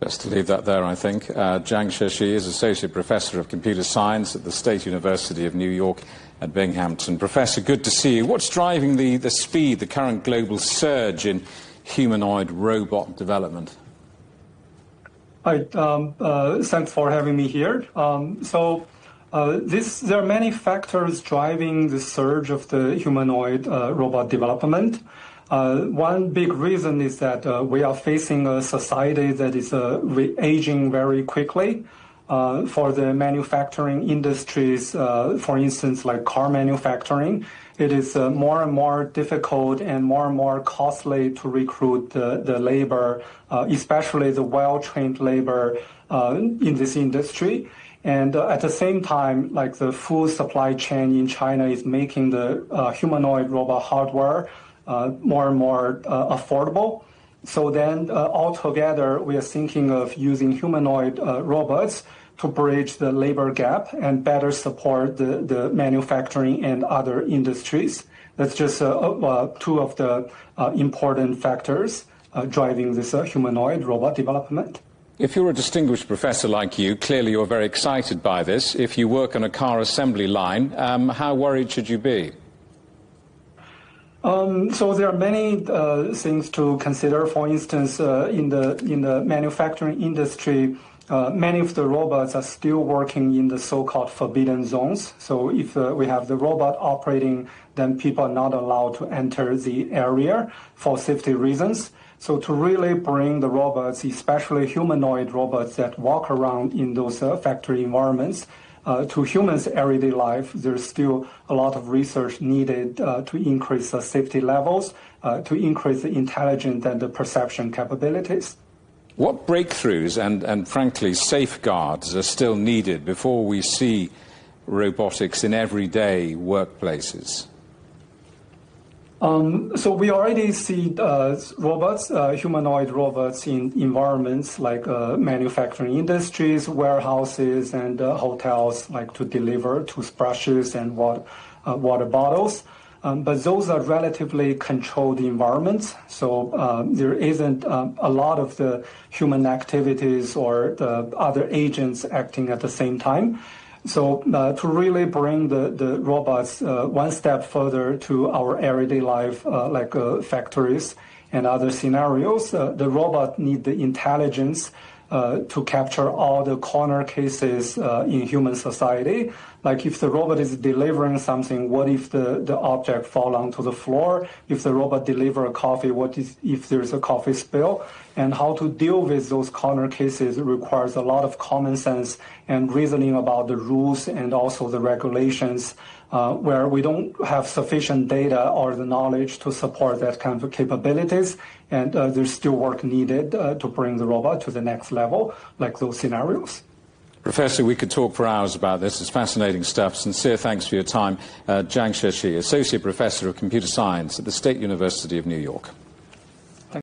Best to leave that there, I think. Zhang Shiqi is Associate Professor of Computer Science at the State University of New York at Binghamton. Professor, good to see you. What's driving the speed, the current global surge in humanoid robot development? Hi, thanks for having me here. There are many factors driving the surge of the humanoid robot development. One big reason is that we are facing a society that is aging very quickly. For the manufacturing industries, for instance, like car manufacturing, it is more and more difficult and more costly to recruit the labor, especially the well-trained labor in this industry. And at the same time, like the full supply chain in China is making the humanoid robot hardware more and more affordable. So then altogether, we are thinking of using humanoid robots to bridge the labor gap and better support the manufacturing and other industries. That's just two of the important factors driving this humanoid robot development. If you're a distinguished professor like you, clearly you're very excited by this. If you work on a car assembly line, how worried should you be? So there are many things to consider. For instance, in the manufacturing industry, many of the robots are still working in the so-called forbidden zones. So if we have the robot operating, then people are not allowed to enter the area for safety reasons. So to really bring the robots, especially humanoid robots that walk around in those factory environments, to humans' everyday life, there's still a lot of research needed to increase the safety levels, to increase the intelligence and the perception capabilities. What breakthroughs and frankly, safeguards are still needed before we see robotics in everyday workplaces? So we already see robots, humanoid robots in environments like manufacturing industries, warehouses, and hotels, like to deliver toothbrushes and water bottles. But those are relatively controlled environments, so there isn't a lot of the human activities or the other agents acting at the same time. So to really bring the robots one step further to our everyday life, like factories and other scenarios, the robot need the intelligence to capture all the corner cases in human society. Like if the robot is delivering something, what if the object fall onto the floor? If the robot deliver a coffee, what if there's a coffee spill? And how to deal with those corner cases requires a lot of common sense and reasoning about the rules and also the regulations, where we don't have sufficient data or the knowledge to support that kind of capabilities. And there's still work needed to bring the robot to the next level, like those scenarios. Professor, we could talk for hours about this. It's fascinating stuff. Sincere thanks for your time. Zhang Shiqi, Associate Professor of Computer Science at the State University of New York.